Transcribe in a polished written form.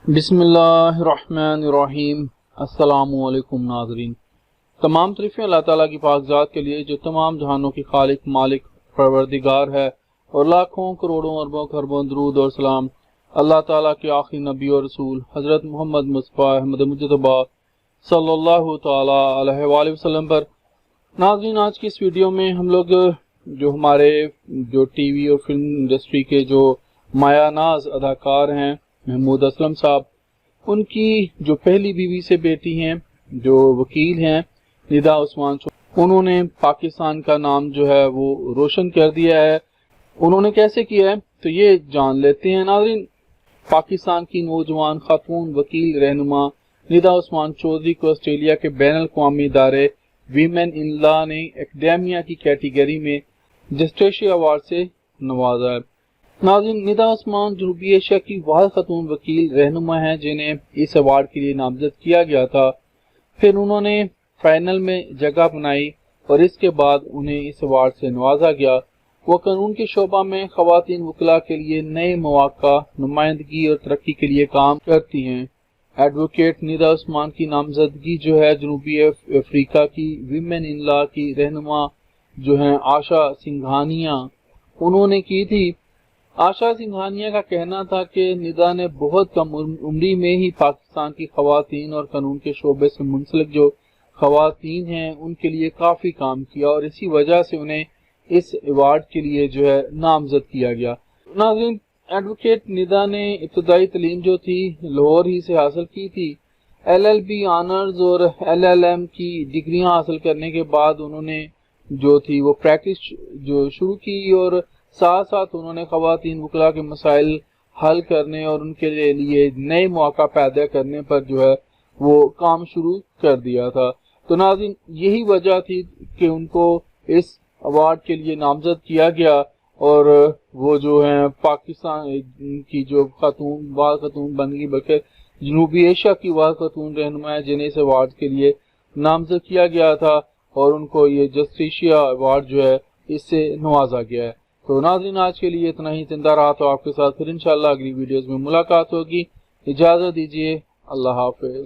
بسم اللہ الرحمن الرحیم۔ السلام علیکم ناظرین، تمام تعریفیں اللہ تعالیٰ کی پاک ذات کے لیے جو تمام جہانوں کی خالق مالک پروردگار ہے، اور لاکھوں کروڑوں اربوں خربوں درود اور سلام اللہ تعالیٰ کے آخری نبی اور رسول حضرت محمد مصطفیٰ احمد مجتبیٰ صلی اللہ تعالیٰ علیہ وآلہ وسلم پر۔ ناظرین، آج کی اس ویڈیو میں ہم لوگ جو ہمارے ٹی وی اور فلم انڈسٹری کے جو مایہ ناز اداکار ہیں محمود اسلم صاحب، ان کی جو پہلی بیوی سے بیٹی ہیں جو وکیل ہیں ندا عثمان، انہوں نے پاکستان کا نام جو ہے وہ روشن کر دیا ہے۔ انہوں نے کیسے کیا ہے تو یہ جان لیتے ہیں ناظرین۔ پاکستان کی نوجوان خاتون وکیل رہنما ندا عثمان چودھری کو آسٹریلیا کے بین الاقوامی ادارے ویمن ان لا نے اکیڈیمیا کی کیٹیگری میں جسٹیشیا ایوارڈ سے نوازا ہے۔ ناظرین، ندا عثمان جنوبی ایشیا کی واحد خاتون وکیل رہنما ہیں جنہیں اس ایوارڈ کے لیے نامزد کیا گیا تھا۔ پھر انہوں نے فائنل میں جگہ بنائی اور اس کے بعد انہیں اس ایوارڈ سے نوازا گیا۔ وہ قانون کے شعبہ میں خواتین وکلاء کے لیے نئے مواقع، نمائندگی اور ترقی کے لیے کام کرتی ہیں۔ ایڈوکیٹ ندا عثمان کی نامزدگی جو ہے جنوبی افریقہ کی ویمن ان لا کی رہنما جو ہیں آشا سنگھانیا، انہوں نے کی تھی۔ آشا سنگھانیا کا کہنا تھا کہ ندا نے بہت کم عمری میں ہی پاکستان کی خواتین اور قانون کے شعبے سے منسلک جو خواتین ہیں ان کے لیے کافی کام کیا، اور اسی وجہ سے انہیں اس ایوارڈ کے لیے جو ہے نامزد کیا گیا۔ ناظرین، ایڈوکیٹ ندا نے ابتدائی تعلیم جو تھی لاہور ہی سے حاصل کی تھی۔ LLB آنرز اور LLM کی ڈگریاں حاصل کرنے کے بعد انہوں نے جو تھی وہ پریکٹس جو شروع کی، اور ساتھ ساتھ انہوں نے خواتین وکلاء کے مسائل حل کرنے اور ان کے لیے نئے مواقع پیدا کرنے پر جو ہے وہ کام شروع کر دیا تھا۔ تو ناظرین، یہی وجہ تھی کہ ان کو اس ایوارڈ کے لیے نامزد کیا گیا، اور وہ جو ہیں پاکستان کی جو واحد خاتون بن گئی، بلکہ جنوبی ایشیا کی واحد خاتون رہنما ہے جنہیں اس ایوارڈ کے لیے نامزد کیا گیا تھا، اور ان کو یہ جسٹیشیا ایوارڈ جو ہے اس سے نوازا گیا ہے۔ تو ناظرین، آج کے لیے اتنا ہی۔ زندہ رہا تو آپ کے ساتھ پھر انشاءاللہ اگلی ویڈیوز میں ملاقات ہوگی۔ اجازت دیجیے، اللہ حافظ۔